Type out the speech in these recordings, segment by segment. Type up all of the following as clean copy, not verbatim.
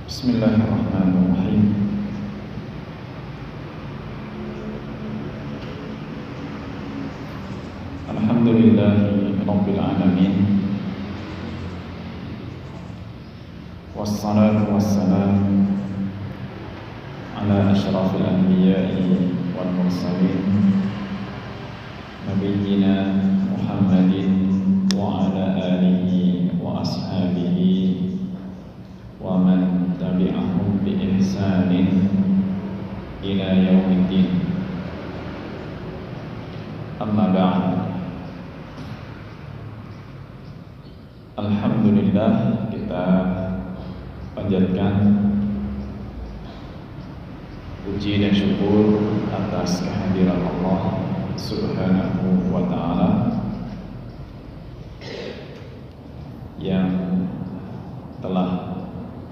Bismillahirrahmanirrahim. Alhamdulillahi Rabbil Alamin. Wassalatu wassalamu ala ashrafil anbiya'i wal mursalin Nabiyyina Muhammadin wa ala alihi wa ashabihi wa man tabi'ahum bi ihsanin ila yaumiddin. Amma ba'd. Alhamdulillah, kita panjatkan puji dan syukur atas kehadiran Allah Subhanahu wa ta'ala yang telah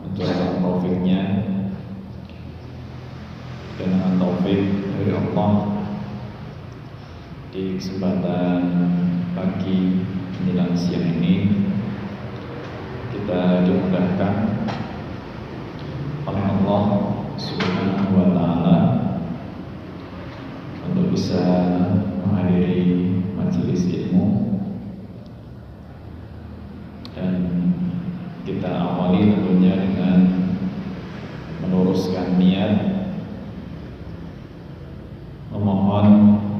mencurahkan taufiknya, dan dengan taufik dari Allah di kesempatan pagi menjelang siang ini kita dimudahkan oleh Allah Subhanahu wa ta'ala untuk bisa menghadiri majelis ilmu, dan kita awali tentunya dengan meluruskan niat memohon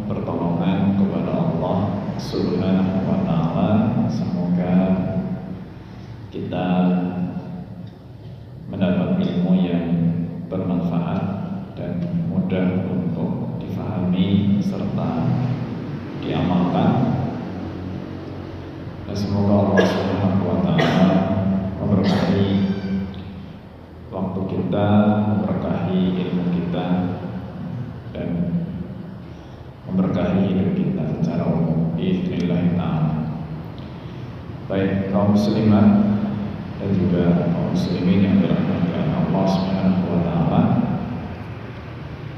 pertolongan kepada Allah Subhanahu wa ta'ala. Semoga kita mendapat ilmu yang bermanfaat dan mudah untuk difahami serta diamalkan, dan semoga Allah Subhanahu wa ta'ala memberkahi waktu kita, memberkahi ilmu kita, dan memberkahi hidup kita secara umum bi'idznillah ta'ala. Baik kaum muslimat dan juga kaum muslimin yang dirahmati Allah Subhanahu wa ta'ala,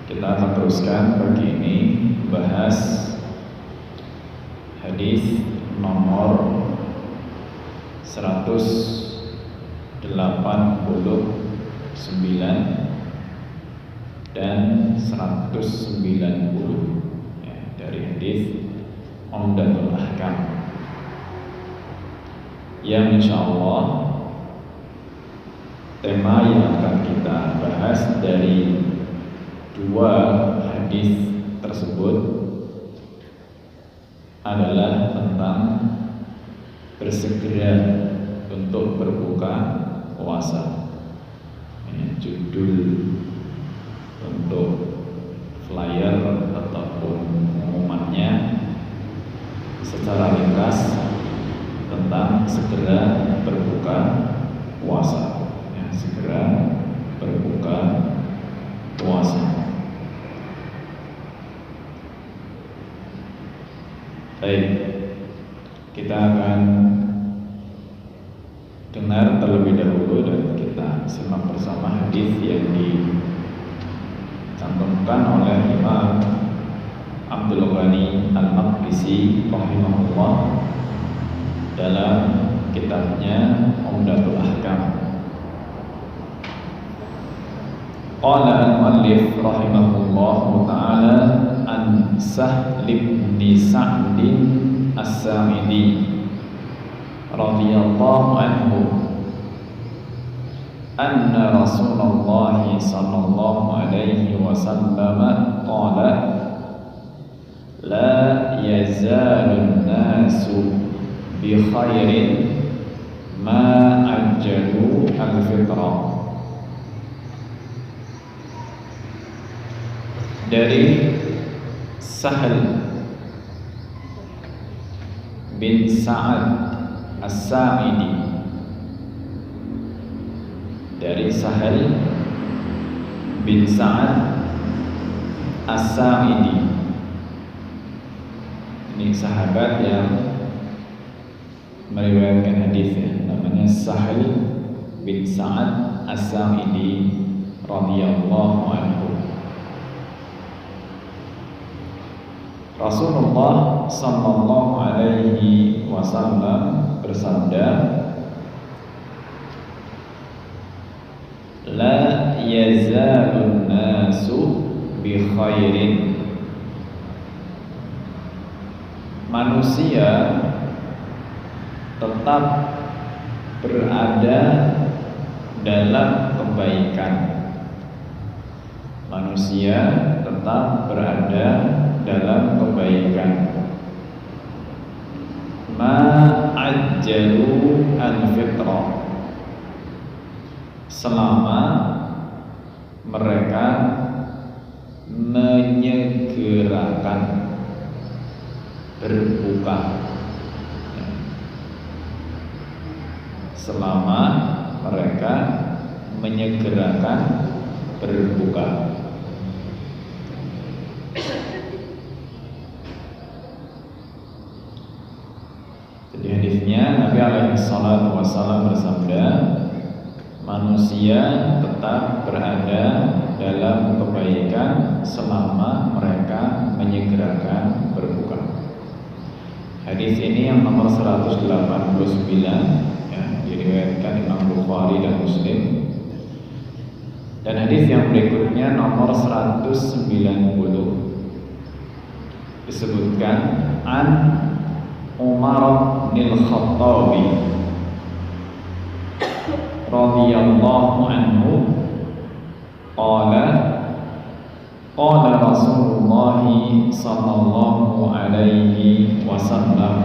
kita akan teruskan pagi ini bahas hadis nomor 189 dan 190 ya, dari hadis Umdatul Ahkam, yang insyaallah tema yang akan kita bahas dari dua hadis tersebut adalah tentang bersegera untuk berbuka puasa. Ini judul untuk flyer ataupun pengumumannya secara ringkas tentang segera berbuka puasa. Segera berbuka puasa. Baik, kita akan dengar terlebih dahulu dan kita simak bersama hadis yang dicantumkan oleh Imam Abdul Ghani Al-Maqdisi rahimahullah dalam kitabnya Umdatul Ahkam. Qala al-muallif rahimahullahu ta'ala an Sahl bin Sa'd as-Sa'idi radhiyallahu anhu anna Rasulullah sallallahu alaihi wasallam qala la yazalu an-nasu bi khairin ma ajjalu al-fitrah. Dari Sahl bin Sa'ad as-Sa'idi, dari Sahl bin Sa'ad as-Sa'idi, ini sahabat yang meriwayatkan hadisnya, namanya Sahl bin Sa'ad as-Sa'idi radhiyallahu anhu. Rasulullah sallallahu alaihi wasallam bersabda, yazalun nasu bi khairin. Manusia tetap berada dalam kebaikan. Manusia tetap berada dalam kebaikan. Ma'ajjalu al-fitrah, selama mereka menyegerakan berbuka. Selama mereka menyegerakan berbuka. Jadi hadisnya Nabi alaihi salatu wasallam bersabda, manusia tetap berada dalam kebaikan selama mereka menyegerakan berbuka. Hadis ini yang nomor 189 ya, diriwayatkan Imam Bukhari dan Muslim. Dan hadis yang berikutnya nomor 190 disebutkan an Umar bin Khattab radhiyallahu anhu qala Rasulullah sallallahu alaihi wasallam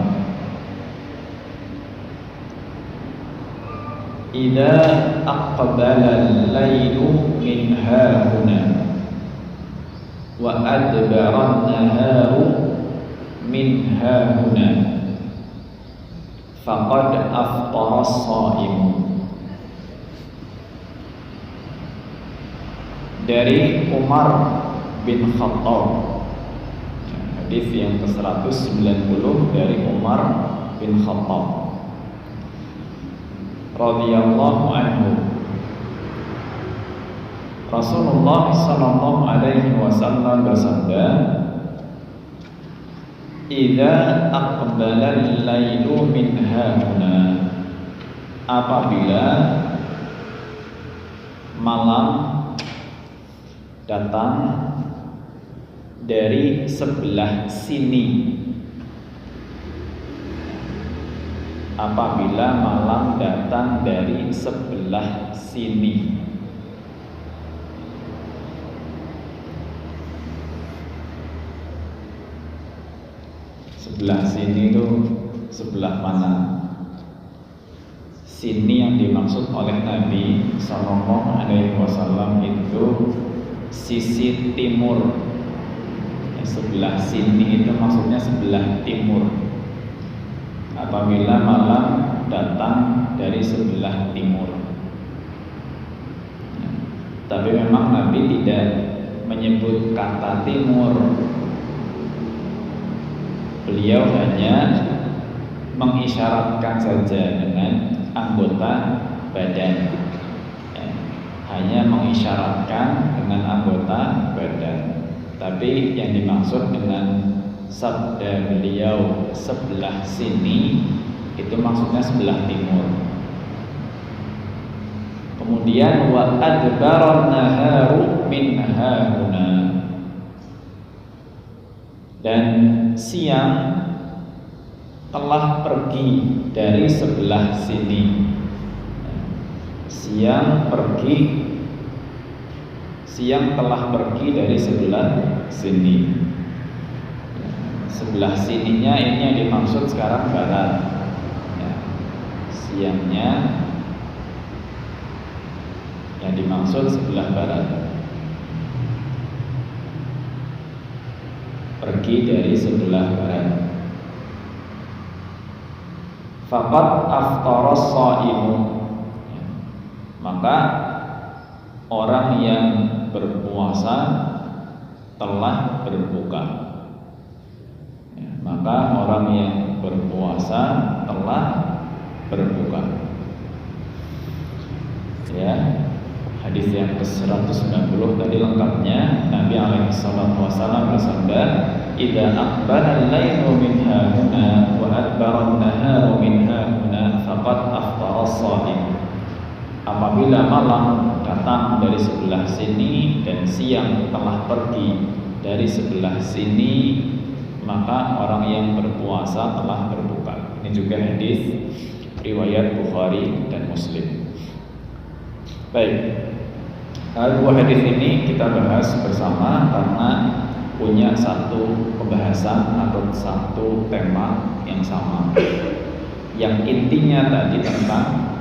idza aqbala al-lailu min hahuna wa adbara an-naharu min hahuna faqad aftara as-shaim. Dari Umar bin Khattab, hadis yang ke-190 dari Umar bin Khattab radhiyallahu anhu. Rasulullah sallallahu alaihi wasallam bersabda, idza aqbala al-lailu min hahuna, apabila malam datang dari sebelah sini. Apabila malam datang dari sebelah sini. Sebelah sini itu sebelah mana? Sini yang dimaksud oleh Nabi Sallallahu Alaihi Wasallam itu sisi timur. Sebelah sini itu maksudnya sebelah timur. Apabila malam datang dari sebelah timur. Tapi memang Nabi tidak menyebut kata timur. Beliau hanya mengisyaratkan saja dengan anggota badan. Hanya mengisyaratkan dengan anggota badan. Tapi yang dimaksud dengan sabda beliau sebelah sini itu maksudnya sebelah timur. Kemudian wa adbaran naharu min hahuna, dan siang telah pergi dari sebelah sini. Siang telah pergi dari sebelah sini. Sebelah sininya ini yang dimaksud sekarang barat. Siangnya yang dimaksud sebelah barat. Pergi dari sebelah barat. Faqad aftara as-shaimu, maka orang yang berpuasa telah berbuka. Maka orang yang berpuasa telah berbuka. Ya, hadis yang ke-190 tadi lengkapnya. Nabi alaihi salatu wasallam bersabda, idza aqbala al-lailu min hahuna wa adbara an-naharu min hahuna faqad aftara as-shaim. apabila malam datang dari sebelah sini dan siang telah pergi dari sebelah sini, maka orang yang berpuasa telah berbuka. Ini juga hadis riwayat Bukhari dan Muslim. Baik, dua hadis ini kita bahas bersama karena punya satu pembahasan atau satu tema yang sama, yang intinya tadi tentang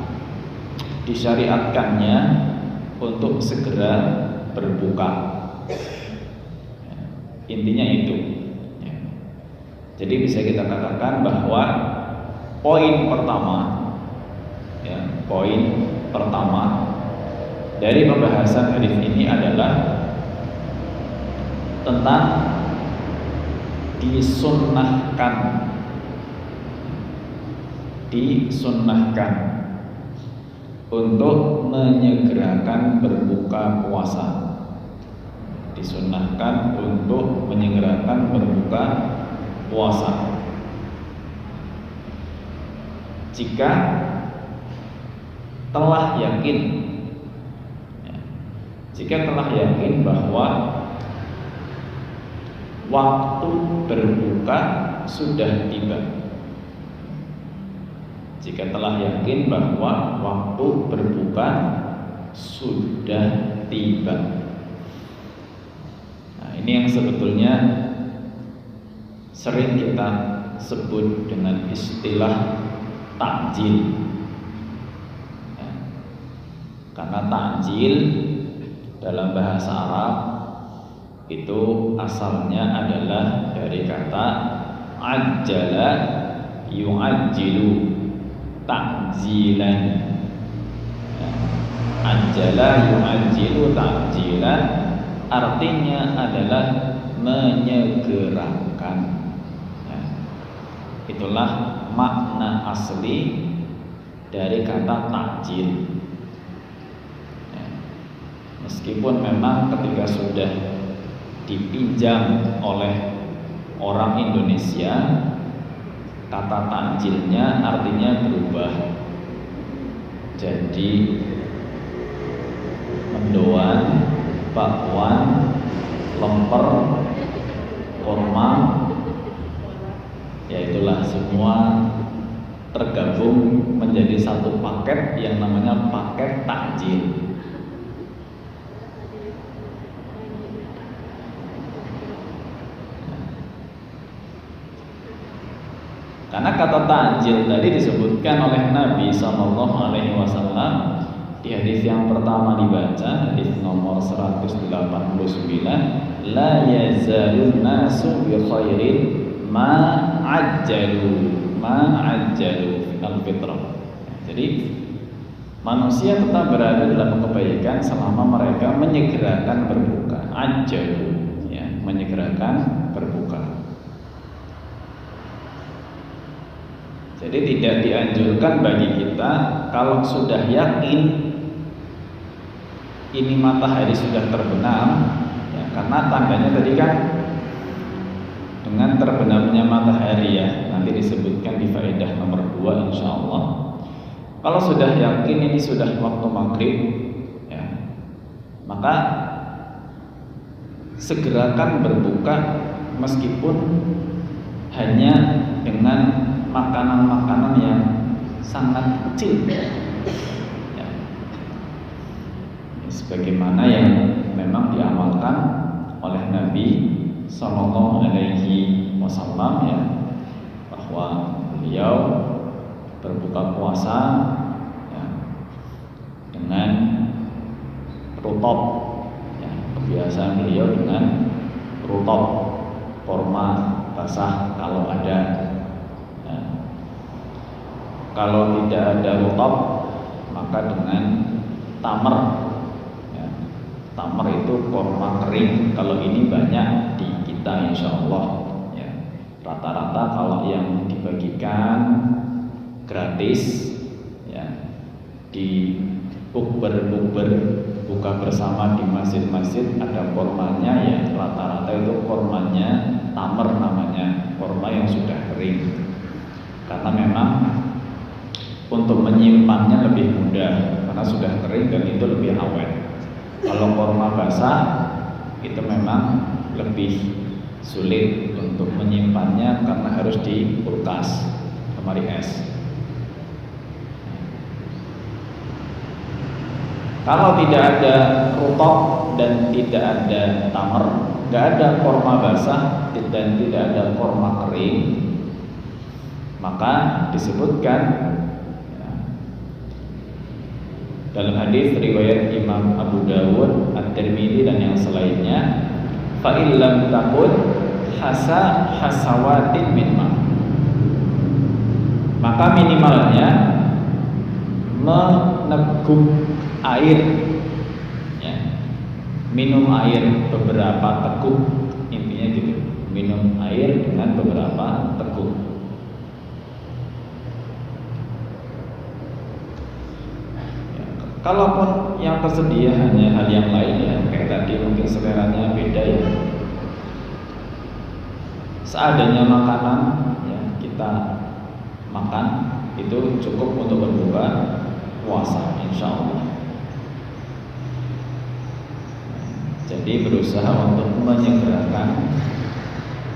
disyariatkannya untuk segera berbuka. Intinya itu. Jadi bisa kita katakan bahwa poin pertama dari pembahasan hadis ini adalah tentang disunnahkan untuk menyegerakan berbuka puasa. Disunnahkan untuk menyegerakan berbuka puasa jika telah yakin bahwa waktu berbuka sudah tiba. Jika telah yakin bahwa waktu berbuka sudah tiba. Nah, ini yang sebetulnya sering kita sebut dengan istilah takjil. Karena takjil dalam bahasa Arab itu asalnya adalah dari kata ajjala yu'ajjilu takjilan. Ajjala yu'ajjilu takjilan artinya adalah menyegerakan. Itulah makna asli dari kata takjil. Meskipun memang ketika sudah dipinjam oleh orang Indonesia, kata takjilnya artinya berubah jadi mendoan, bakwan, lemper, kurma. Ya itulah semua tergabung menjadi satu paket yang namanya paket takjil. Karena kata takjil tadi disebutkan oleh Nabi SAW di hadis yang pertama dibaca, hadis nomor 189, la yazalun nasu bi khairin ma ajjalu al-fitrah. Jadi manusia tetap berada dalam kebaikan selama mereka menyegerakan berbuka. Ajjalu, ya, menyegerakan berbuka. Jadi tidak dianjurkan bagi kita kalau sudah yakin ini matahari sudah terbenam, ya, karena tandanya tadi kan dengan terbenamnya matahari, ya, nanti disebutkan di faedah nomor 2 insyaallah. Kalau sudah yakin ini sudah waktu maghrib, ya, maka segerakan berbuka meskipun hanya dengan makanan-makanan yang sangat kecil, ya. Sebagaimana yang memang diamalkan oleh Nabi Sallallahu Alaihi Wasallam, ya, bahwa beliau berbuka puasa, ya, dengan rutop, ya, kebiasaan beliau dengan rutop, kurma basah kalau ada. Kalau tidak ada rutop maka dengan tamar, ya. Tamar itu kurma kering. Kalau ini banyak di kita insyaallah, ya. Rata-rata kalau yang dibagikan gratis, ya, di bukber buka bersama di masjid-masjid ada kurmanya, ya, rata-rata itu kurmanya tamar namanya, kurma yang sudah kering. Karena memang untuk menyimpannya lebih mudah karena sudah korma basah itu memang lebih sulit untuk menyimpannya karena harus di kulkas, lemari es. Kalau tidak ada rutok dan tidak ada tamar, nggak ada korma basah dan tidak ada korma kering, maka disebutkan dalam hadis riwayat Imam Abu Dawud, At-Tirmidzi dan yang selainnya, fa illam takun hasawatin min ma, maka minimalnya meneguk air, ya, minum air beberapa teguk, intinya gitu, minum air dengan beberapa teguk. Kalaupun yang tersedia hanya hal yang lain, ya kayak tadi mungkin seleranya beda, ya seadanya makanan ya kita makan itu cukup untuk berbuka puasa, insya Allah. Jadi berusaha untuk menyegerakan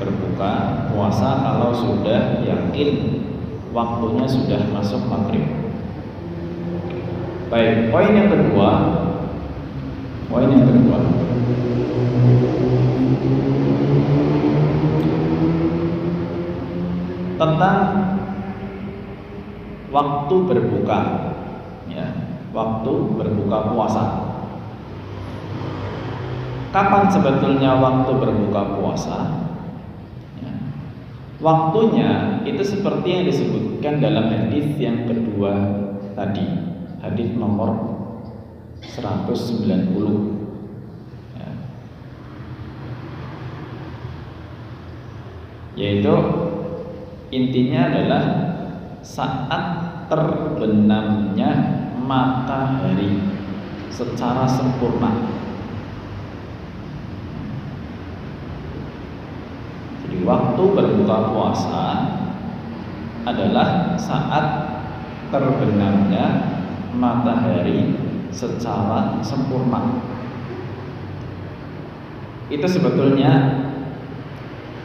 berbuka puasa kalau sudah yakin waktunya sudah masuk maghrib. Baik, poin yang kedua tentang waktu berbuka, ya, waktu berbuka puasa. Kapan sebetulnya waktu berbuka puasa? Ya, waktunya itu seperti yang disebutkan dalam hadis yang kedua tadi, hadis nomor 190. Ya. Yaitu intinya adalah saat terbenamnya matahari secara sempurna. Jadi waktu berbuka puasa adalah saat terbenamnya matahari secara sempurna. Itu sebetulnya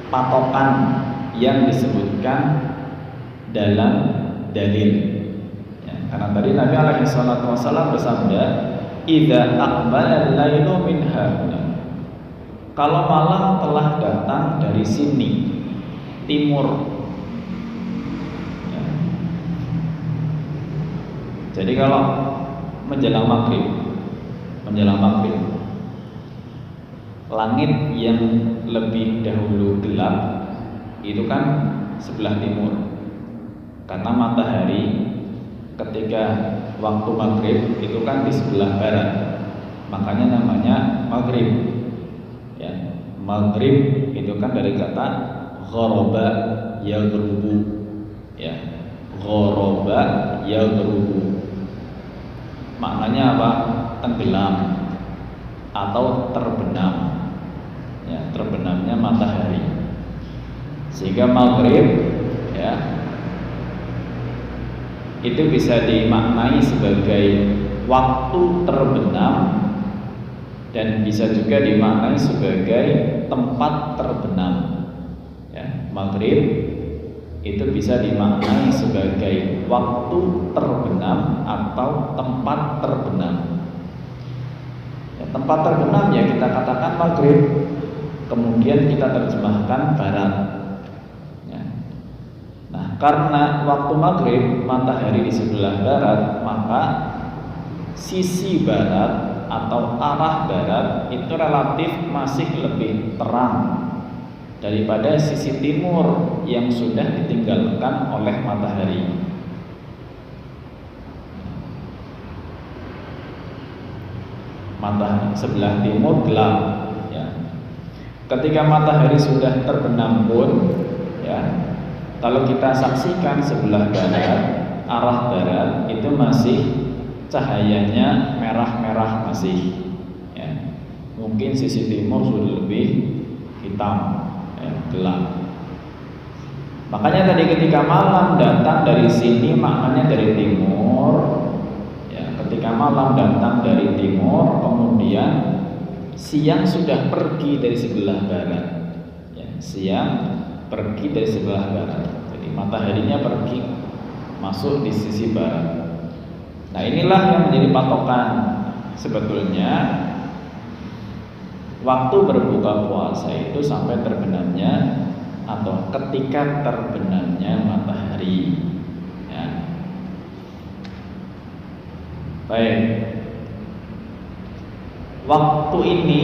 patokan yang disebutkan dalam dalil, ya, karena tadi Nabi alaihi salatu wasallam bersabda, "Idza aqbala al-lailu min hauna." Kalau malam telah datang dari sini, timur. Ya. Jadi kalau menjelang maghrib, langit yang lebih dahulu gelap itu kan sebelah timur, karena matahari ketika waktu maghrib itu kan di sebelah barat, makanya namanya maghrib. Ya, maghrib itu kan dari kata ghoroba yaghrubu, ya, ghoroba yaghrubu, maknanya apa? Tenggelam atau terbenam, ya, terbenamnya matahari. Sehingga maghrib, ya, itu bisa dimaknai sebagai waktu terbenam dan bisa juga dimaknai sebagai tempat terbenam. Ya, maghrib itu bisa dimaknai sebagai waktu terbenam atau tempat terbenam. Ya, tempat terbenam ya kita katakan maghrib, kemudian kita terjemahkan barat. Ya. Nah, karena waktu maghrib matahari di sebelah barat, maka sisi barat atau arah barat itu relatif masih lebih terang daripada sisi timur yang sudah ditinggalkan oleh matahari. Matahari sebelah timur gelap, ya. Ketika matahari sudah terbenam pun, ya, kalau kita saksikan sebelah barat, arah barat itu masih cahayanya merah-merah masih, ya. Mungkin sisi timur sudah lebih hitam, ya, gelap. Makanya tadi ketika malam datang dari sini maknanya dari timur, ya. Ketika malam datang dari timur kemudian siang sudah pergi dari sebelah barat, ya, siang pergi dari sebelah barat, jadi mataharinya pergi masuk di sisi barat. Nah, inilah yang menjadi patokan sebetulnya waktu berbuka puasa itu sampai terbenamnya atau ketika terbenamnya matahari, ya. Baik, waktu ini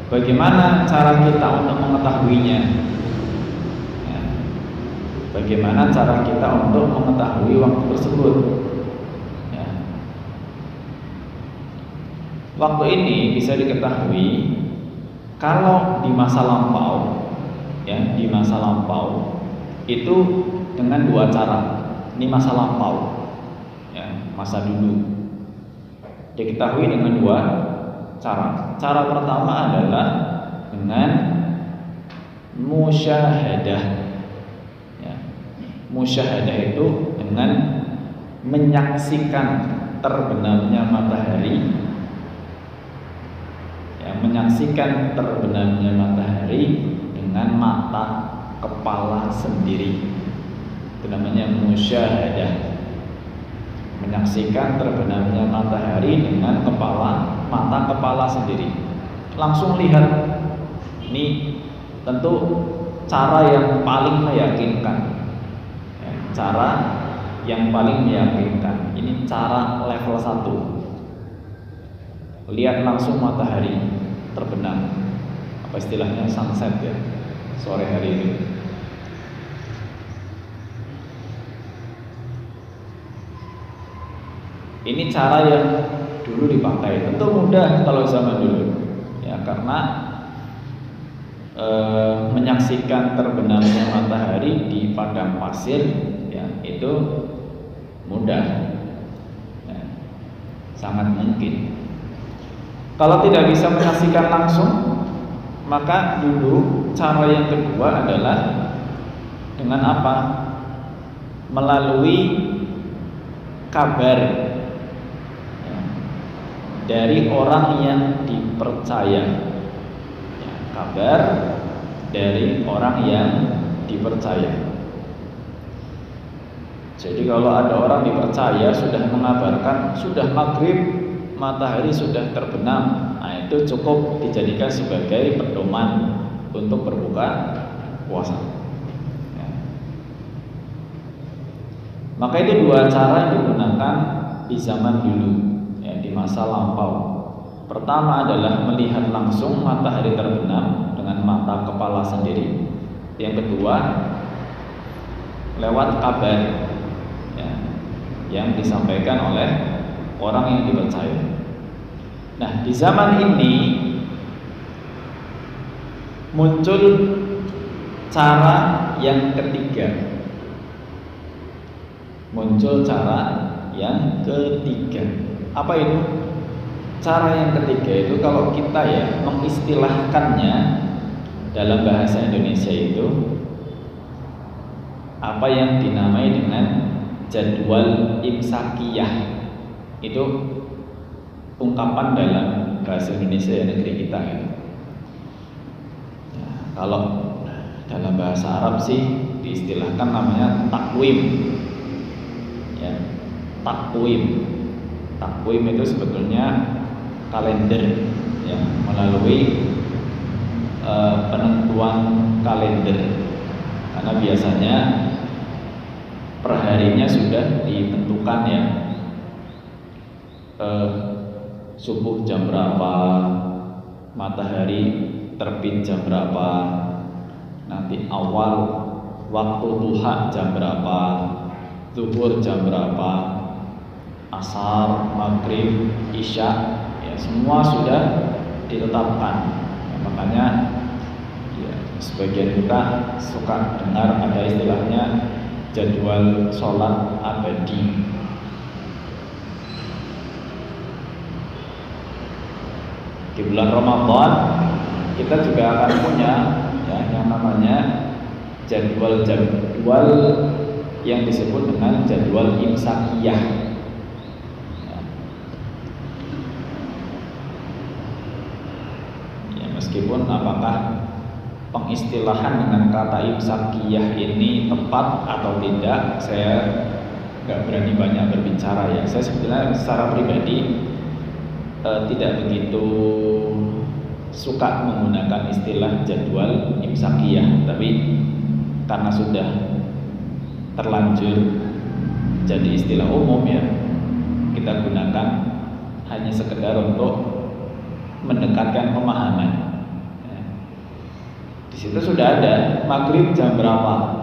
bagaimana cara kita untuk mengetahuinya? Ya. Bagaimana cara kita untuk mengetahui waktu tersebut? Ya. Waktu ini bisa diketahui kalau di masa lampau, ya, di masa lampau itu dengan dua cara. Ini masa lampau, ya, masa dulu. Diketahui dengan dua cara. Cara pertama adalah dengan musyahadah, ya. Musyahadah itu dengan menyaksikan terbenamnya matahari, ya, menyaksikan terbenamnya matahari dengan mata kepala sendiri. Itu namanya musyahadah. Menyaksikan terbenamnya matahari dengan mata kepala sendiri. Langsung lihat. Ini tentu cara yang paling meyakinkan, ya, cara yang paling meyakinkan. Ini cara level 1. Lihat langsung matahari terbenam, apa istilahnya, sunset, ya, sore hari ini. Ini cara yang dulu dipakai. Tentu mudah kalau zaman dulu, ya, karena menyaksikan terbenamnya matahari di padang pasir, ya, itu mudah, ya, sangat mungkin. Kalau tidak bisa menyaksikan langsung, maka dulu cara yang kedua adalah dengan apa? Melalui kabar, ya, dari orang yang dipercaya, ya, kabar dari orang yang dipercaya. Jadi kalau ada orang dipercaya sudah mengabarkan sudah maghrib matahari sudah terbenam, nah itu cukup dijadikan sebagai pedoman untuk berbuka puasa, ya. Maka itu dua cara yang digunakan di zaman dulu, ya, di masa lampau. Pertama adalah melihat langsung matahari terbenam dengan mata kepala sendiri. Yang kedua lewat kabar, ya, yang disampaikan oleh orang yang dipercaya. Nah, di zaman ini muncul cara yang ketiga. Muncul cara yang ketiga. Apa itu? Cara yang ketiga itu kalau kita, ya, mengistilahkannya dalam bahasa Indonesia itu apa yang dinamai dengan jadwal imsakiyah. Itu ungkapan dalam bahasa Indonesia negeri kita, ya. Nah, kalau dalam bahasa Arab sih diistilahkan namanya takwim, ya, takwim. Takwim itu sebetulnya kalender, ya, melalui penentuan kalender, karena biasanya perharinya sudah ditentukan, ya, subuh jam berapa, matahari terbit jam berapa, nanti awal waktu duha jam berapa, zuhur jam berapa, asar, maghrib, isya, ya, semua sudah ditetapkan. Ya, makanya, ya, sebagian kita suka dengar ada istilahnya jadwal sholat abadi. Di bulan Ramadan kita juga akan punya, ya, yang namanya jadwal yang disebut dengan jadwal imsakiyah. meskipun apakah pengistilahan dengan kata imsakiyah ini tepat atau tidak, saya nggak berani banyak berbicara ya. Saya sebenarnya secara pribadi tidak begitu suka menggunakan istilah jadwal imsakiyah, tapi karena sudah terlanjur jadi istilah umum ya, kita gunakan hanya sekedar untuk mendekatkan pemahaman. Di situ sudah ada maghrib jam berapa,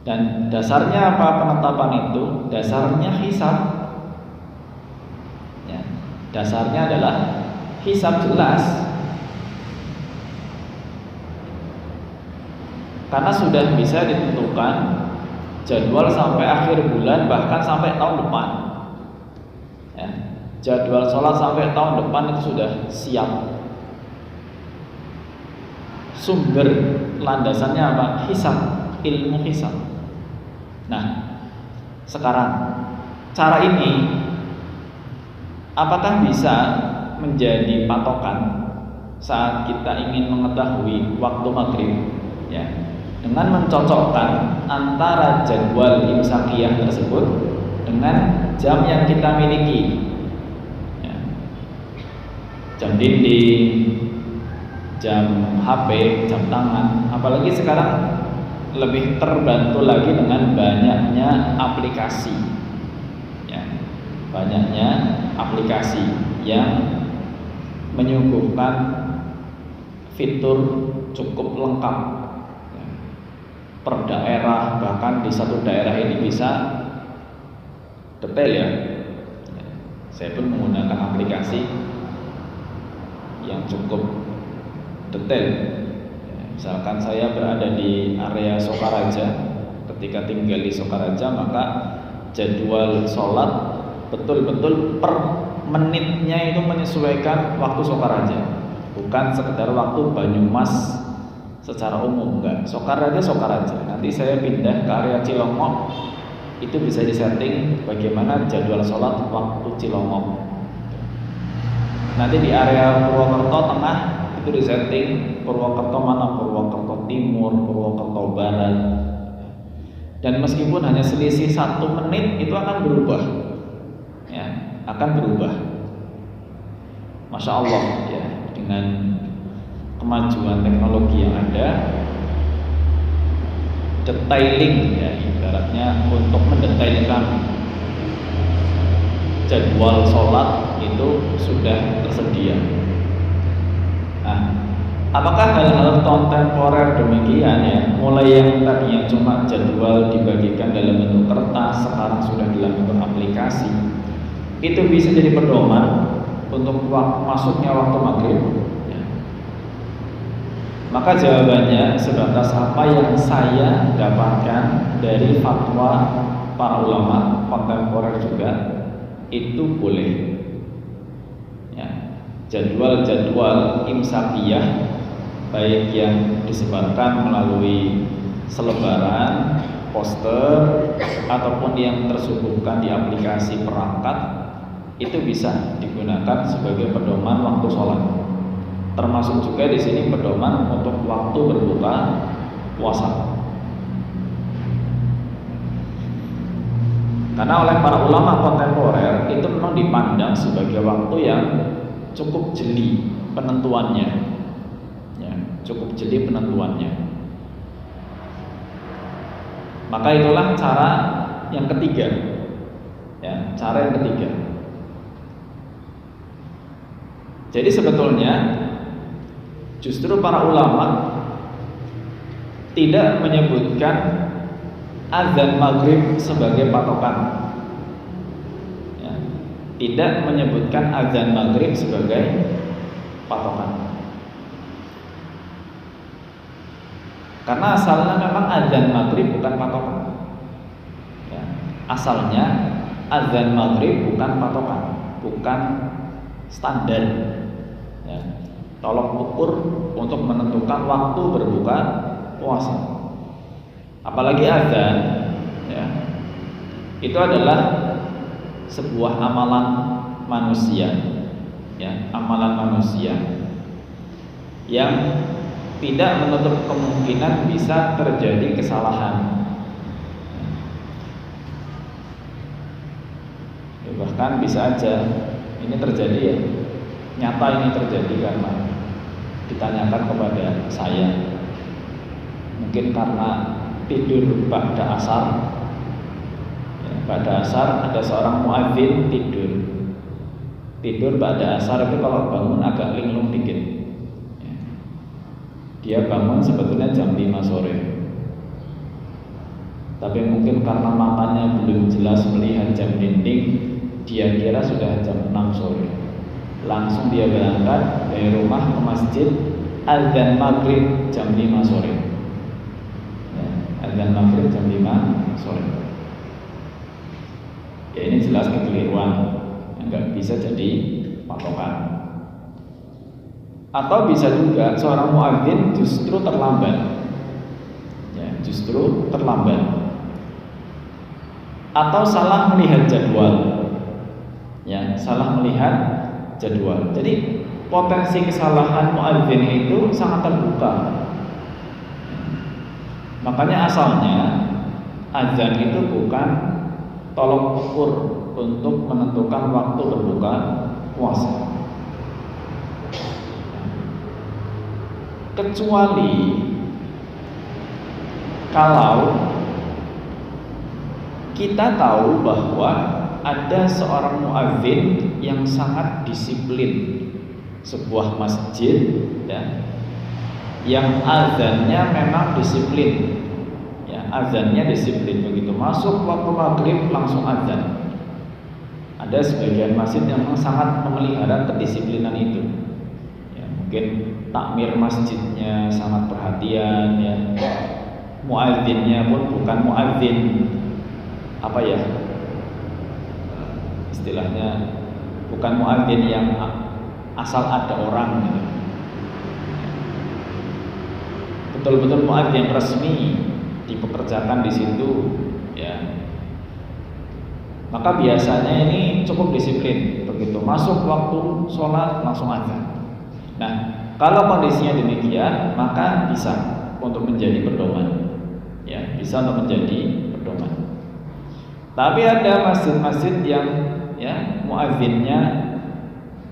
dan dasarnya apa penetapan itu? Dasarnya hisab. Dasarnya adalah hisab, jelas, karena sudah bisa ditentukan jadwal sampai akhir bulan, bahkan sampai tahun depan ya. Jadwal sholat sampai tahun depan itu sudah siap. Sumber landasannya apa? Hisab, ilmu hisab. Nah, sekarang cara ini apakah bisa menjadi patokan saat kita ingin mengetahui waktu maghrib ya, dengan mencocokkan antara jadwal imsakiyah tersebut dengan jam yang kita miliki ya. Jam dinding, jam HP, jam tangan. Apalagi sekarang lebih terbantu lagi dengan banyaknya aplikasi ya. Banyaknya aplikasi yang menyuguhkan fitur cukup lengkap ya, per daerah, bahkan di satu daerah ini bisa detail ya. Saya pun menggunakan aplikasi yang cukup detail ya, misalkan saya berada di area Sokaraja, ketika tinggal di Sokaraja maka jadwal sholat betul-betul per menitnya itu menyesuaikan waktu Sokaraja, bukan sekedar waktu Banyumas secara umum, enggak. Sokaraja Sokaraja. Nanti saya pindah ke area Cilongok, itu bisa disetting bagaimana jadwal sholat waktu Cilongok. Nanti di area Purwokerto Tengah itu disetting Purwokerto mana, Purwokerto Timur, Purwokerto Barat. Dan meskipun hanya selisih 1 menit itu akan berubah ya, akan berubah. Masya Allah ya, dengan kemajuan teknologi yang ada, detailing ya, ibaratnya untuk mendetailkan jadwal sholat itu sudah tersedia. Nah, apakah hal-hal kontemporer demikian ya, mulai yang tadinya cuma jadwal dibagikan dalam bentuk kertas, sekarang sudah dalam bentuk aplikasi, itu bisa jadi pedoman untuk masuknya waktu maghrib ya. Maka jawabannya sebatas apa yang saya dapatkan dari fatwa para ulama kontemporer juga, itu boleh ya. Jadwal-jadwal imsakiyah baik yang disebarkan melalui selebaran, poster, ataupun yang tersuguhkan di aplikasi perangkat, itu bisa digunakan sebagai pedoman waktu sholat. Termasuk juga di sini pedoman untuk waktu berbuka puasa. Karena oleh para ulama kontemporer itu memang dipandang sebagai waktu yang cukup jeli penentuannya ya, cukup jeli penentuannya. Maka itulah cara yang ketiga ya, cara yang ketiga. Jadi sebetulnya justru para ulama tidak menyebutkan azan maghrib sebagai patokan ya, tidak menyebutkan azan maghrib sebagai patokan, karena asalnya memang azan maghrib bukan patokan ya, asalnya azan maghrib bukan patokan, bukan standar ya, tolok ukur untuk menentukan waktu berbuka puasa. Apalagi azan ya, itu adalah sebuah amalan manusia ya, amalan manusia yang tidak menutup kemungkinan bisa terjadi kesalahan. Ya, bahkan bisa aja ini terjadi ya, nyata ini terjadi karena ditanyakan kepada saya, mungkin karena tidur pada asar. Ya, pada asar ada seorang muadzin tidur pada asar itu kalau bangun agak linglung dikit. Ya. Dia bangun sebetulnya jam 5 sore, tapi mungkin karena matanya belum jelas melihat jam dinding, dia kira sudah jam 6 sore. Langsung dia berangkat dari rumah ke masjid, azan maghrib jam 5 sore. Ya, azan maghrib jam 5 sore. Ya, ini jelas kekeliruan, nggak bisa jadi patokan. Atau bisa juga seorang muadzin justru terlambat, ya, justru terlambat. Atau salah melihat jadwal, ya, salah melihat jadwal. Jadi potensi kesalahan muadzin itu sangat terbuka. Makanya asalnya azan itu bukan tolok ukur untuk menentukan waktu berbuka puasa, kecuali kalau kita tahu bahwa ada seorang muadzin yang sangat disiplin sebuah masjid, ya, yang azannya memang disiplin, ya, azannya disiplin, begitu masuk waktu maghrib langsung azan. Ada sebagian masjid yang memang sangat memelihara kedisiplinan itu, ya, mungkin takmir masjidnya sangat perhatian, ya, muadzinnya pun bukan muadzin apa ya istilahnya, bukan muadzin yang asal ada orang gitu. Betul-betul muadzin resmi dipekerjakan di situ, ya. Maka biasanya ini cukup disiplin, begitu masuk waktu sholat langsung azan. Nah, kalau kondisinya demikian, maka bisa untuk menjadi pedoman, ya, bisa untuk menjadi pedoman. Tapi ada masjid-masjid yang, ya, muadzinnya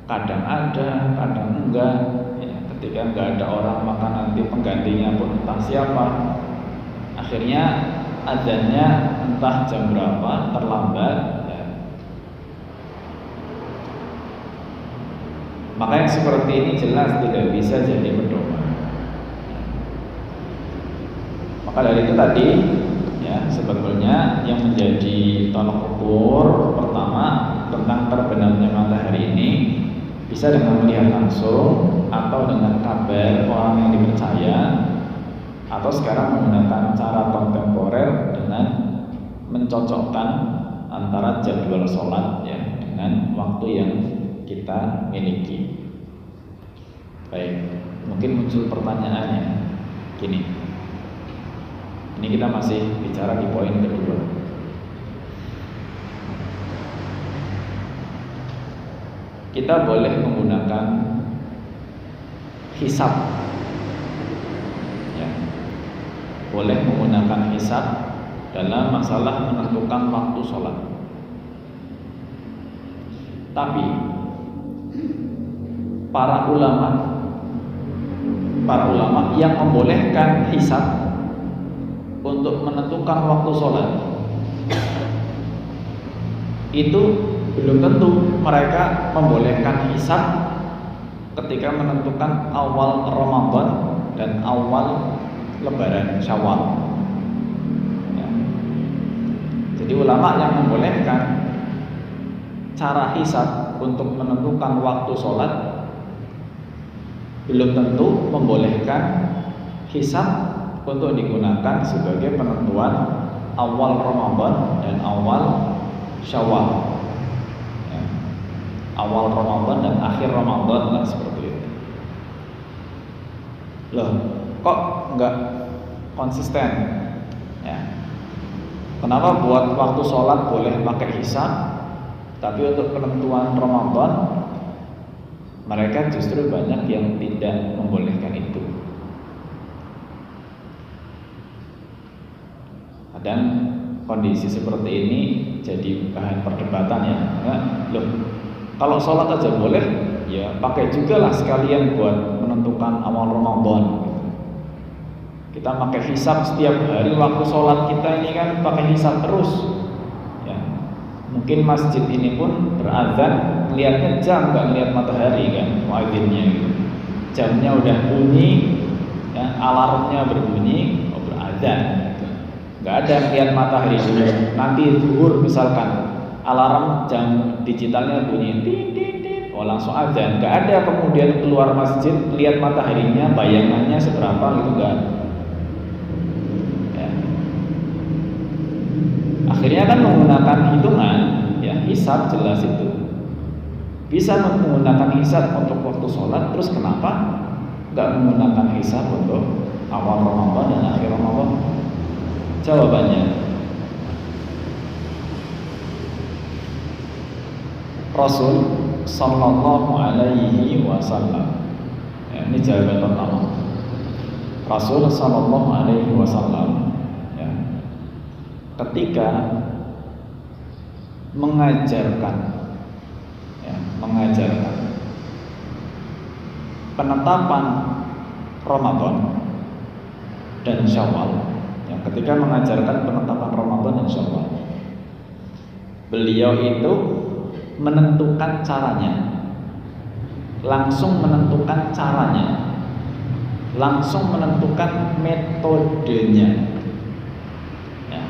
kadang ada, kadang enggak, ya, ketika enggak ada orang maka nanti penggantinya pun entah siapa. Akhirnya azannya entah jam berapa, terlambat, ya. Maka yang seperti ini jelas tidak bisa jadi pedoman. Maka dari itu tadi, ya, sebetulnya yang menjadi tolok ukur pertama tentang terbenamnya matahari ini bisa dengan melihat langsung atau dengan kabar orang yang dipercaya, atau sekarang menggunakan cara kontemporer dengan mencocokkan antara jadwal sholat, ya, dengan waktu yang kita miliki. Baik, mungkin muncul pertanyaannya gini. Ini kita masih bicara di poin kedua. Kita boleh menggunakan hisab, ya, boleh menggunakan hisab dalam masalah menentukan waktu sholat. Tapi para ulama yang membolehkan hisab untuk menentukan waktu sholat itu belum tentu mereka membolehkan hisab ketika menentukan awal Ramadan dan awal Lebaran Syawal, ya. Jadi ulama yang membolehkan cara hisab untuk menentukan waktu sholat belum tentu membolehkan hisab untuk digunakan sebagai penentuan awal Ramadan dan awal Syawal, ya. Awal Ramadan dan akhir Ramadan lah, seperti itu. Loh, kok enggak konsisten, ya? Kenapa buat waktu sholat boleh pakai hisab, tapi untuk penentuan Ramadan Mereka justru banyak yang tidak membolehkan itu. Dan kondisi seperti ini jadi bahan perdebatan ya. Nah, loh, kalau sholat aja boleh, ya pakai juga lah sekalian buat menentukan awal Ramadan. Kita pakai hisab setiap hari waktu sholat kita ini kan pakai hisab terus. Ya, mungkin masjid ini pun berazan, melihatnya jam, nggak melihat matahari kan, muadzinnya gitu. Jamnya udah bunyi, ya, alarmnya berbunyi, berazan. Nggak ada lihat matahari dulu. Nanti zuhur misalkan alarm jam digitalnya bunyi, oh langsung azan. Nggak ada kemudian keluar masjid lihat mataharinya, bayangannya seberapa gitu, nggak. Ya. Akhirnya kan menggunakan hitungan, ya hisab jelas itu. Bisa menggunakan hisab untuk waktu sholat, terus kenapa nggak menggunakan hisab untuk awal Ramadan dan akhir Ramadan? Jawabannya, Rasul Sallallahu Alaihi Wasallam. Ya, ini jawaban pertama. Rasul Sallallahu Alaihi Wasallam, ya, ketika mengajarkan penetapan Ramadan dan Syawal. Ketika mengajarkan penetapan Ramadan dan Syawal, beliau itu menentukan caranya, langsung menentukan caranya, langsung menentukan metodenya. Ya.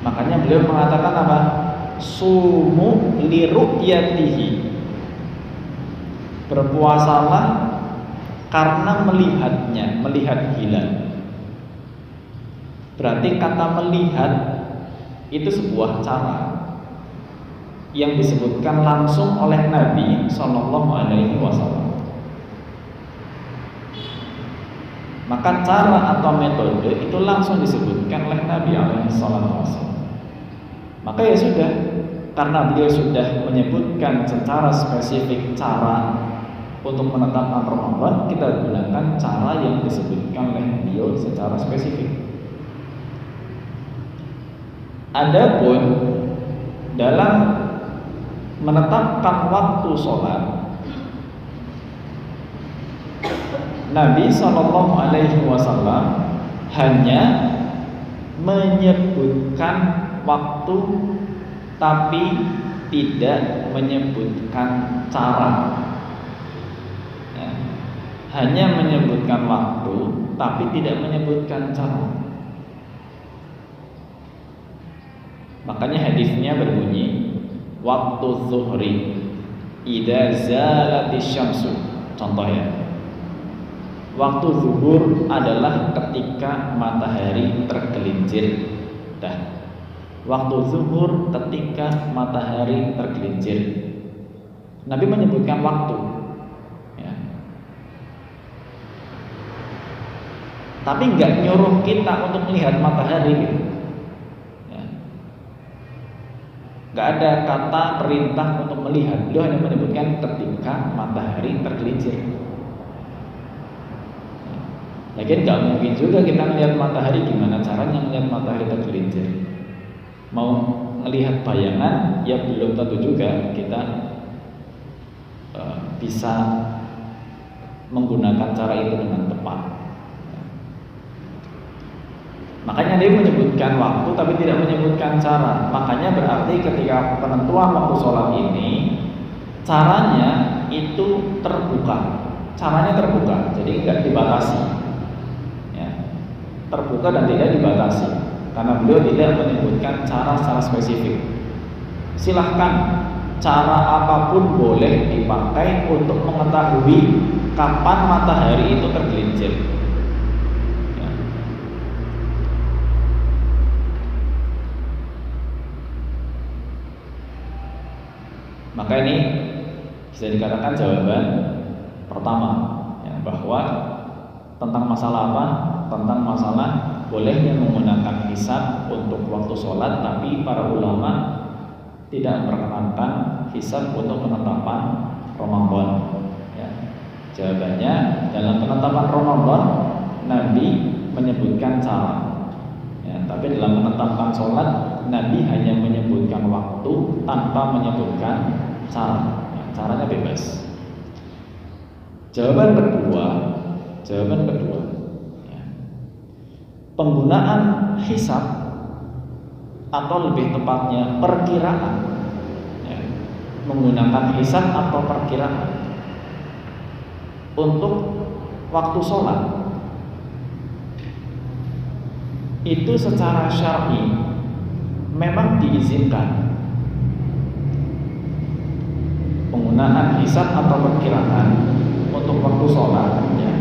Makanya beliau mengatakan apa? Sumu liru'yatihi. Berpuasalah karena melihatnya, melihat hilal. Berarti kata melihat itu sebuah cara yang disebutkan langsung oleh Nabi Sallallahu Alaihi Wasallam. Maka cara atau metode itu langsung disebutkan oleh Nabi Alaihi Wasallam. Maka ya sudah, karena beliau sudah menyebutkan secara spesifik cara untuk menetapkan Ramadan, kita gunakan cara yang disebutkan oleh beliau secara spesifik. Adapun dalam menetapkan waktu sholat, Nabi Shallallahu Alaihi Wasallam hanya menyebutkan waktu, tapi tidak menyebutkan cara. Ya. Hanya menyebutkan waktu, tapi tidak menyebutkan cara. Makanya hadisnya berbunyi, waktu zuhri idza zalatis syamsu. Contoh ya, waktu zuhur adalah ketika matahari tergelincir. Waktu zuhur ketika matahari tergelincir. Nabi menyebutkan waktu, ya. Tapi nggak nyuruh kita untuk melihat matahari gitu. Gak ada kata perintah untuk melihat. Beliau hanya menyebutkan ketika matahari tergelincir. Lagian gak mungkin juga kita melihat matahari. Gimana caranya melihat matahari tergelincir? Mau melihat bayangan, ya belum tentu juga kita bisa menggunakan cara itu dengan tepat. Makanya dia menyebutkan waktu tapi tidak menyebutkan cara. Makanya berarti ketika penentuan waktu sholat ini, caranya itu terbuka. Caranya terbuka, jadi tidak dibatasi, ya. Terbuka dan tidak dibatasi. Karena beliau tidak menyebutkan cara secara spesifik. Silahkan, cara apapun boleh dipakai untuk mengetahui kapan matahari itu tergelincir. Maka ini bisa dikatakan jawaban pertama, ya, bahwa tentang masalah apa? Tentang masalah bolehnya menggunakan hisab untuk waktu sholat, tapi para ulama tidak memperkenankan hisab untuk penetapan Ramadan. Ya. Jawabannya, dalam penetapan Ramadan Nabi menyebutkan cara. Ya, tapi dalam menetapkan sholat Nabi hanya menyebutkan waktu tanpa menyebutkan cara. Ya, caranya bebas. Jawaban kedua, ya, penggunaan hisab atau lebih tepatnya perkiraan, ya, menggunakan hisab atau perkiraan untuk waktu sholat itu secara syar'i memang diizinkan. Penggunaan hisab atau perkiraan untuk waktu sholat, ya,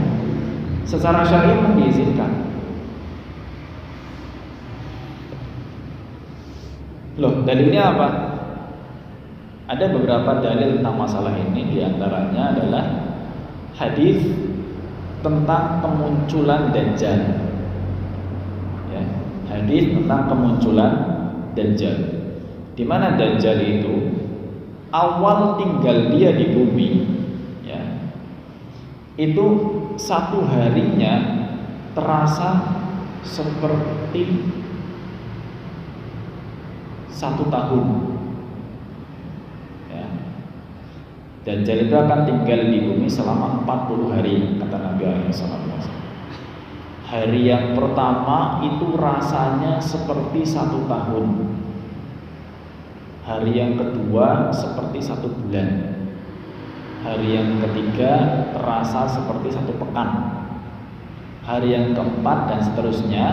secara syar'i memang diizinkan. Loh, dalilnya apa? Ada beberapa dalil tentang masalah ini. Di antaranya adalah hadis tentang kemunculan Dajjal. Ya, hadis tentang kemunculan Dajjal. Di mana Dajjal itu awal tinggal dia di bumi, ya, itu satu harinya terasa seperti 1 tahun. Ya. Dajjal itu akan tinggal di bumi selama 40 hari, kata Nabi SAW. Hari yang pertama itu rasanya seperti 1 tahun. Hari yang kedua seperti 1 bulan. Hari yang ketiga terasa seperti 1 pekan. Hari yang keempat dan seterusnya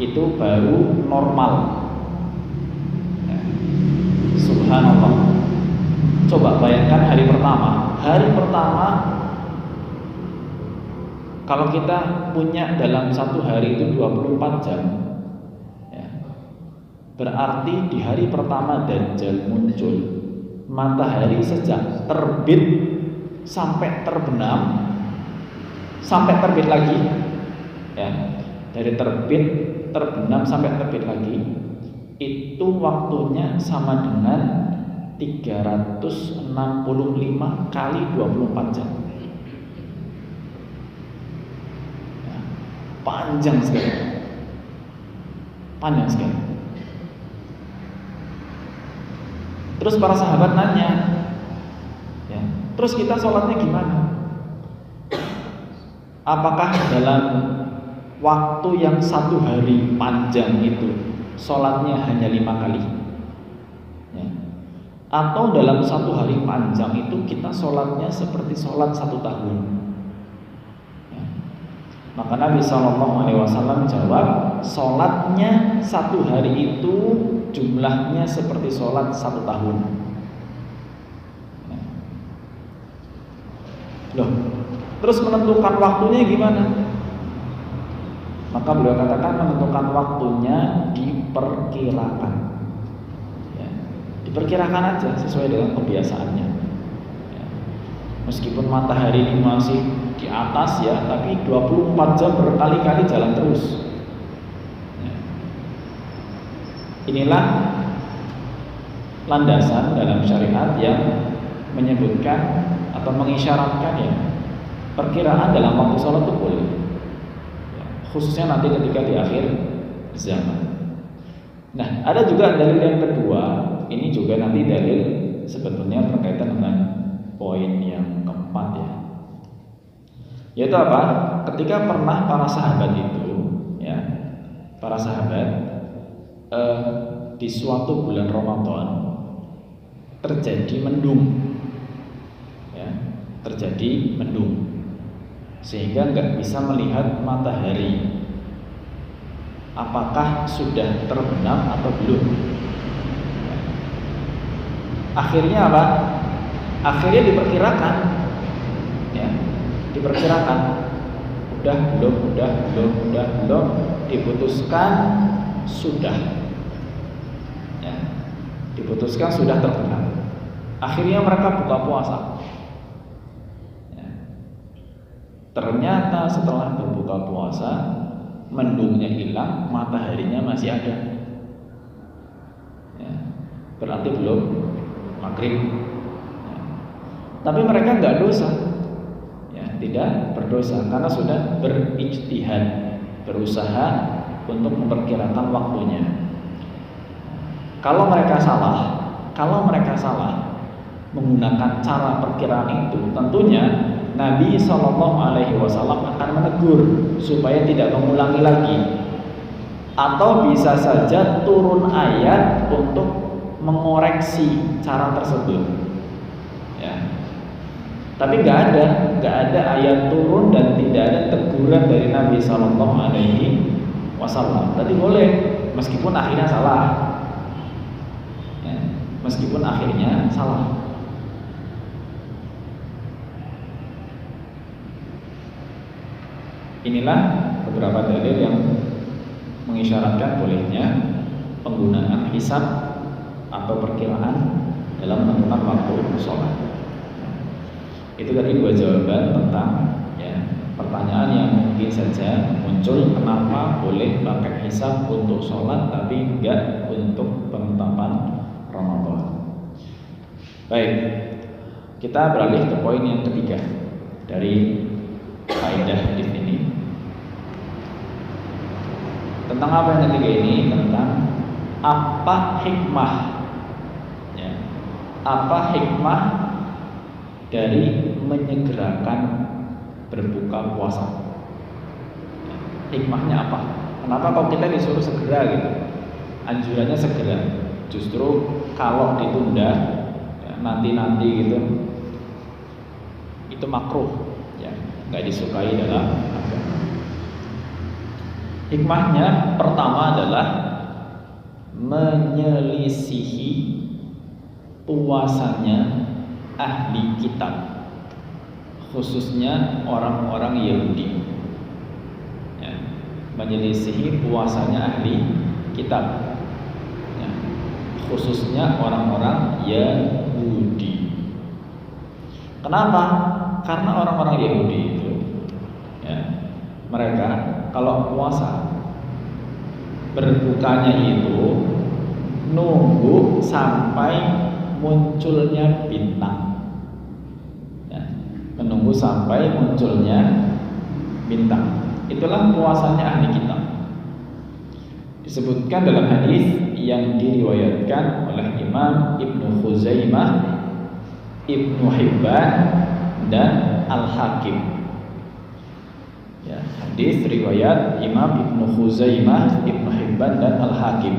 itu baru normal. Ya. Subhanallah. Coba bayangkan hari pertama. Hari pertama kalau kita punya dalam satu hari itu 24 jam, ya, berarti di hari pertama Dajjal muncul, matahari sejak terbit sampai terbenam, sampai terbit lagi, ya, dari terbit, terbenam sampai terbit lagi, itu waktunya sama dengan 365 kali 24 jam. Ya, panjang sekali. Panjang sekali. Terus para sahabat nanya, ya, terus kita sholatnya gimana? Apakah dalam waktu yang 1 hari panjang itu sholatnya hanya 5 kali? Ya. Atau dalam 1 hari panjang itu kita sholatnya seperti sholat 1 tahun? Ya. Maka Nabi SAW jawab, sholatnya 1 hari itu jumlahnya seperti sholat 1 tahun. Ya. Loh, terus menentukan waktunya gimana? Maka beliau katakan menentukan waktunya diperkirakan. Ya, diperkirakan aja sesuai dengan kebiasaannya. Ya. Meskipun matahari ini masih di atas, ya, tapi 24 jam berkali-kali jalan terus. Ya. Inilah landasan dalam syariat yang menyebutkan atau mengisyaratkan, ya, perkiraan dalam waktu sholat itu boleh, ya, khususnya nanti ketika di akhir zaman. Nah, ada juga dalil yang kedua. Ini juga nanti dalil sebetulnya berkaitan dengan poin yang keempat, ya. Yaitu apa? Ketika pernah para sahabat itu, ya, para sahabat di suatu bulan Ramadan terjadi mendung, ya, terjadi mendung. Sehingga nggak bisa melihat matahari apakah sudah terbenam atau belum. Akhirnya apa? Akhirnya diperkirakan, ya, diperkirakan. Udah belum, diputuskan sudah, ya, diputuskan sudah terbenam. Akhirnya mereka buka puasa. Ternyata setelah berbuka puasa, mendungnya hilang, mataharinya masih ada. Ya, berarti belum maghrib. Ya. tapi mereka nggak dosa, ya, tidak berdosa karena sudah berijtihad, berusaha untuk memperkirakan waktunya. Kalau mereka salah menggunakan cara perkiraan itu, tentunya Nabi SAW akan menegur supaya tidak mengulangi lagi, atau bisa saja turun ayat untuk mengoreksi cara tersebut, ya. Tapi nggak ada ayat turun dan tidak ada teguran dari Nabi SAW. Tadi boleh meskipun akhirnya salah, ya, meskipun akhirnya salah. Inilah beberapa dalil yang mengisyaratkan bolehnya penggunaan hisab atau perkiraan dalam menentukan waktu sholat. Itu tadi dua jawaban tentang, ya, pertanyaan yang mungkin saja muncul, kenapa boleh pakai hisab untuk sholat tapi enggak untuk penetapan Ramadan. Baik, kita beralih ke poin yang ketiga dari kaidah hadis ini. Tentang apa yang ketiga ini? Tentang apa hikmah, ya, apa hikmah dari menyegerakan berbuka puasa. Hikmahnya apa? Kenapa kalau kita disuruh segera gitu? Anjurannya segera. Justru kalau ditunda, ya, nanti gitu, itu makruh, ya, nggak disukai dalam agama. Hikmahnya pertama adalah menyelisihi puasanya ahli kitab, khususnya orang-orang Yahudi, ya, menyelisihi puasanya ahli kitab, ya, khususnya orang-orang Yahudi. Kenapa? Karena orang-orang Yahudi itu, ya, mereka kalau puasa berbukanya itu nunggu sampai munculnya bintang, ya, menunggu sampai munculnya bintang. Itulah puasanya ahli kitab. Disebutkan dalam hadis yang diriwayatkan oleh Imam Ibnu Khuzaimah, Ibnu Hibban, dan Al-Hakim. Ya, hadis riwayat Imam Ibnu Khuzaimah, Ibnu Hibban, dan Al-Hakim.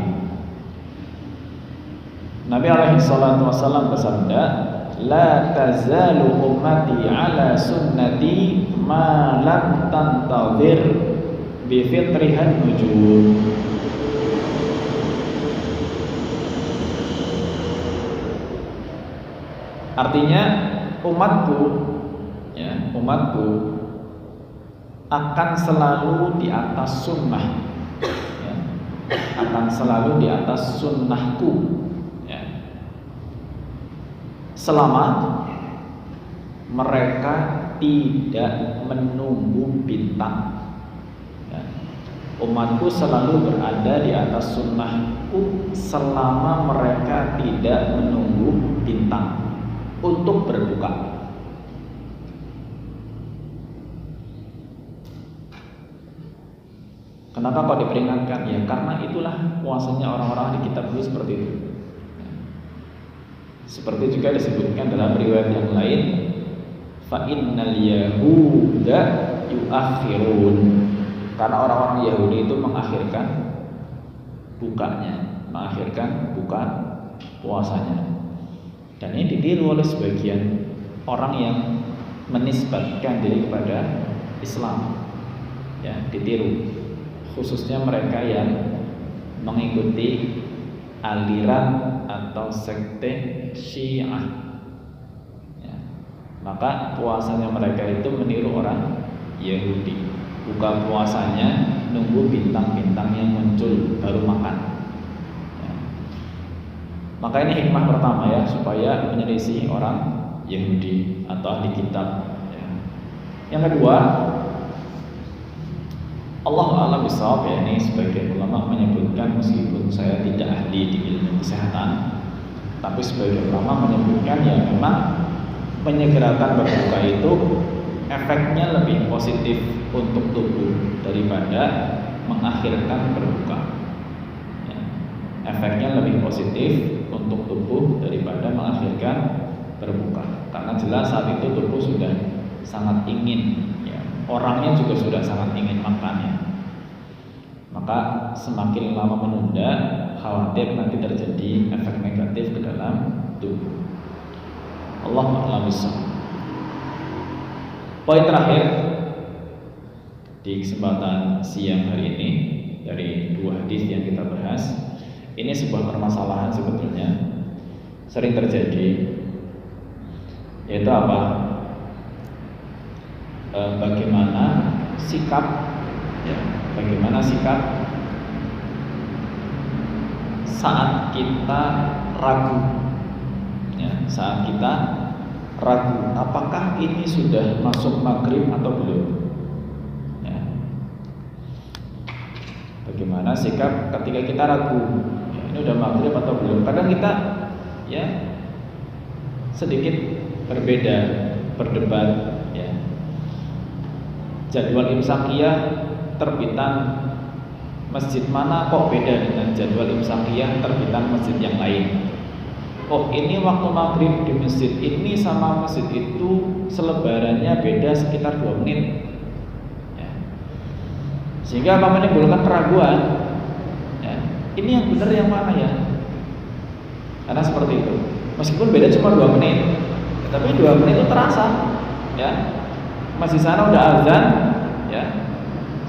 Nabi alaihi salatu wasallam bersabda, "La tazalu ummati ala sunnati ma lam tantadhir bi fitrihan nujum." Artinya umatku, ya, umatku akan selalu di atas sunnah, ya, akan selalu di atas sunnahku, ya, selama mereka tidak menunggu bintang, ya. Umatku selalu berada di atas sunnahku selama mereka tidak menunggu bintang untuk berbuka. Kenapa kok diperingatkan? Ya karena itulah puasanya orang-orang di kitab dulu seperti itu. Seperti juga disebutkan dalam riwayat yang lain, fa innal yahuda yuakhirun, karena orang-orang Yahudi itu mengakhirkan bukanya, mengakhirkan buka puasanya. Dan ini ditiru oleh sebagian orang yang menisbatkan diri kepada Islam, ya, ditiru, khususnya mereka yang mengikuti aliran atau sekte Syiah, ya. Maka puasanya mereka itu meniru orang Yahudi. Buka puasanya nunggu bintang-bintang yang muncul baru makan, ya. Maka ini hikmah pertama, ya, supaya menyelisih orang Yahudi atau ahli kitab, ya. Yang kedua, Allah a'lam bishawab, ya, ini sebagian ulama menyebutkan, meskipun saya tidak ahli di ilmu kesehatan, tapi sebagian ulama menyebutkan ya memang menyegerakan berbuka itu efeknya lebih positif untuk tubuh daripada mengakhirkan berbuka. Ya, efeknya lebih positif untuk tubuh daripada mengakhirkan berbuka. Karena jelas saat itu tubuh sudah sangat ingin, ya, orangnya juga sudah sangat ingin makannya. Maka semakin lama menunda, khawatir nanti terjadi efek negatif ke dalam tubuh. Allah a'lam bishawab. Poin terakhir di kesempatan siang hari ini dari dua hadis yang kita bahas, ini sebuah permasalahan sebetulnya sering terjadi, yaitu apa? Bagaimana sikap saat kita ragu, ya, saat kita ragu apakah ini sudah masuk maghrib atau belum, ya. Bagaimana sikap ketika kita ragu, ya, ini udah maghrib atau belum. Kadang kita, ya, sedikit berbeda, berdebat, ya. Jadwal imsakiyah terbitan masjid mana kok beda dengan jadwal imsakiyah terbitan masjid yang lain. Oh, ini waktu maghrib di masjid ini sama masjid itu selebarannya beda sekitar 2 menit, ya. Sehingga apa menimbulkan keraguan, ya, ini yang benar yang mana ya? Karena seperti itu, meskipun beda cuma 2 menit, ya, tapi 2 menit itu terasa, ya. Masih sana udah azan, ya,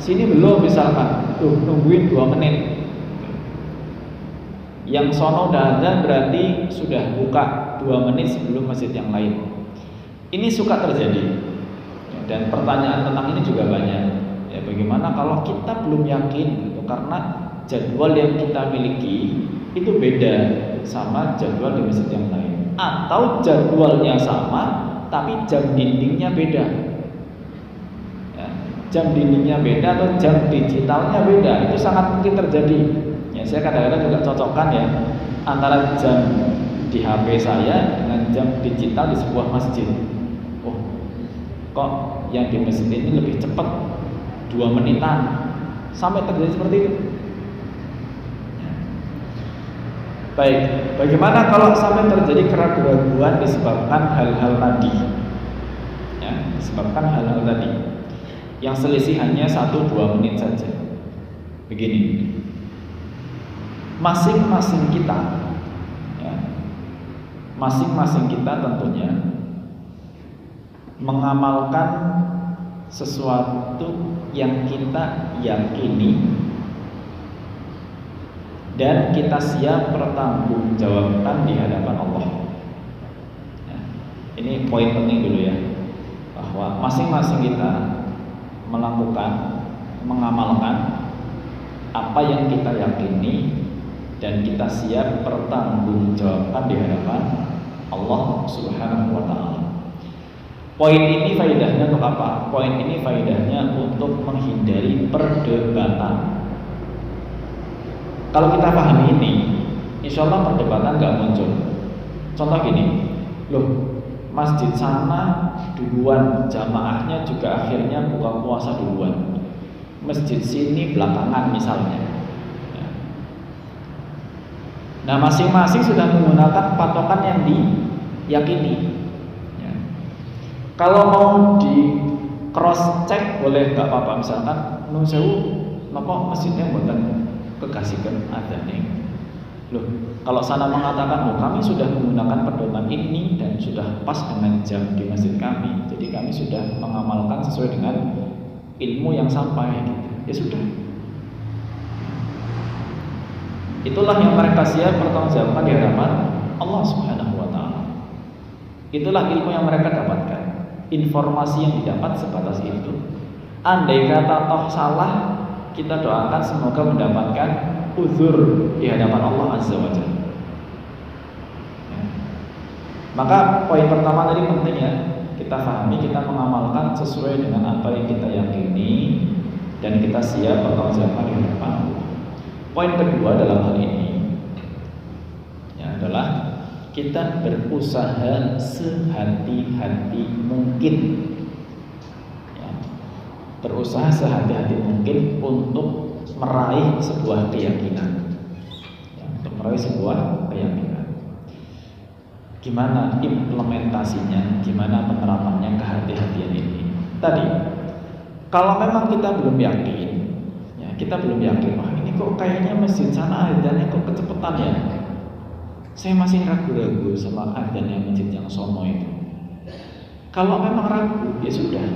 sini belum, misalkan nungguin 2 menit. Yang sono udah azan berarti sudah buka 2 menit sebelum masjid yang lain. Ini suka terjadi, dan pertanyaan tentang ini juga banyak, ya, bagaimana kalau kita belum yakin gitu, karena jadwal yang kita miliki itu beda sama jadwal di masjid yang lain, atau jadwalnya sama tapi jam dindingnya beda, ya, jam dindingnya beda atau jam digitalnya beda. Itu sangat mungkin terjadi. Ya, saya kadang-kadang juga cocokkan, ya, antara jam di HP saya dengan jam digital di sebuah masjid. Oh, kok yang di masjid ini lebih cepat 2 menitan, sampai terjadi seperti itu. Baik, bagaimana kalau sampai terjadi keraguan disebabkan hal-hal tadi, ya, disebabkan hal-hal tadi yang selisih hanya 1-2 menit saja. Begini, masing-masing kita, ya, masing-masing kita tentunya mengamalkan sesuatu yang kita yakini dan kita siap bertanggungjawabkan di hadapan Allah, ya. Ini poin penting dulu, ya, bahwa masing-masing kita melakukan, mengamalkan apa yang kita yakini dan kita siap bertanggungjawabkan di hadapan Allah Subhanahu wa ta'ala. Poin ini faedahnya untuk apa? Poin ini faedahnya untuk menghindari perdebatan. Kalau kita pahami ini, insya Allah perdebatan gak muncul. Contoh gini, loh, masjid sana duluan, jamaahnya juga akhirnya buka puasa duluan, masjid sini belakangan misalnya. Nah, masing-masing sudah menggunakan patokan yang diyakini, ya. Kalau mau di cross check boleh, nggak apa-apa. Misalkan nun sewu, nopo masjidnya buatan kekasihkan ada nih. Loh, kalau sana mengatakan, oh, kami sudah menggunakan pedoman ini dan sudah pas dengan jam di masjid kami, jadi kami sudah mengamalkan sesuai dengan ilmu yang sampai, gitu. Ya sudah. Itulah yang mereka siap bertanggungjawabkan di hadapan Allah Subhanahu wa ta'ala. Itulah ilmu yang mereka dapatkan. Informasi yang didapat sebatas itu. Andai kata toh salah, kita doakan semoga mendapatkan uzur di hadapan Allah Azza wa Jalla. Ya. Maka poin pertama tadi penting, ya, kita pahami, kita mengamalkan sesuai dengan apa yang kita yakini dan kita siap bertanggungjawabkan di hadapan Allah. Poin kedua dalam hal ini, ya, adalah kita berusaha sehati-hati mungkin, ya, berusaha sehati-hati mungkin untuk meraih sebuah keyakinan, ya, untuk meraih sebuah keyakinan. Gimana implementasinya, gimana penerapannya kehati-hatian ini? Tadi, kalau memang kita belum yakin, ya, kita belum yakin, wah ini kok kayaknya masjid sana adanya kok kecepatan ya. Saya masih ragu-ragu sama adzan yang masjid yang sono itu. Kalau memang ragu, ya sudah,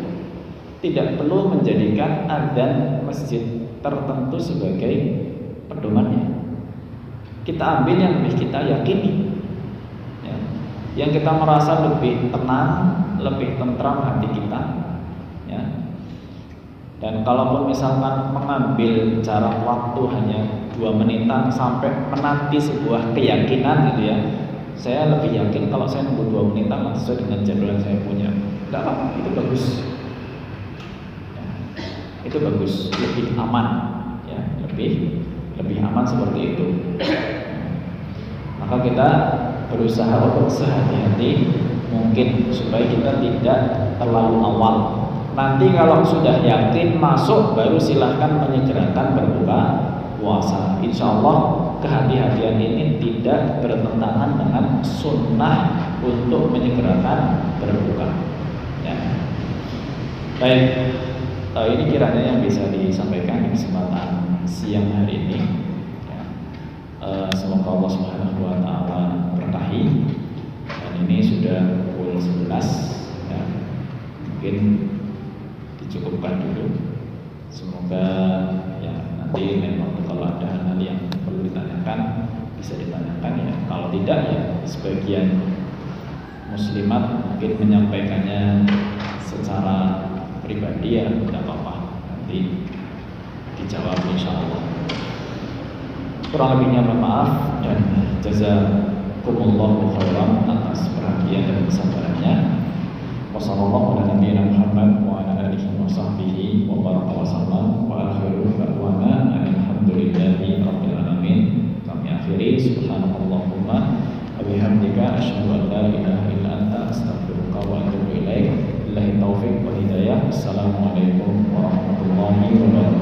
tidak perlu menjadikan adzan masjid tertentu sebagai pedomannya. Kita ambil yang lebih kita yakini, ya, yang kita merasa lebih tenang, lebih tentram hati kita, ya. Dan kalaupun misalkan mengambil jarak waktu hanya 2 menitan sampai menanti sebuah keyakinan gitu ya, saya lebih yakin kalau saya nunggu 2 menitan sesuai dengan jadwal yang saya punya. Tidak apa-apa, itu bagus, ya, itu bagus, lebih aman, ya, lebih aman seperti itu. Maka kita berusaha untuk sehati-hati mungkin supaya kita tidak terlalu awal. Nanti kalau sudah yakin masuk, baru silahkan menyegerakan berbuka puasa. Insya Allah kehati-hatian ini tidak bertentangan dengan sunnah untuk menyegerakan berbuka, ya. Baik, ini kiranya yang bisa disampaikan di kesempatan siang hari ini, ya. Semoga Allah Subhanahu wa Ta'ala berkahi. Dan ini sudah pukul 11, ya. Mungkin cukupkan dulu. Semoga ya nanti memang kalau ada hal-hal yang perlu ditanyakan bisa ditanyakan, ya. Kalau tidak, ya sebagian muslimat mungkin menyampaikannya secara pribadi, ya tidak apa-apa, nanti dijawab insya Allah. Kurang lebihnya mohon maaf dan jazakumullahu khairan atas perhatian dan kesabarannya. Wassallallahu ala nabiyyina Muhammad wa ala alihi wa sahbihi wa baraka wa sallam wa akhiru da'wana alhamdulillahi rabbil alamin. Kami akhiri subhanallahumma wa bihamdika asyhadu an la ilaha illa anta astaghfiruka wa atubu ilaik. Billahi taufiq wal hidayah. Assalamualaikum warahmatullahi wabarakatuh.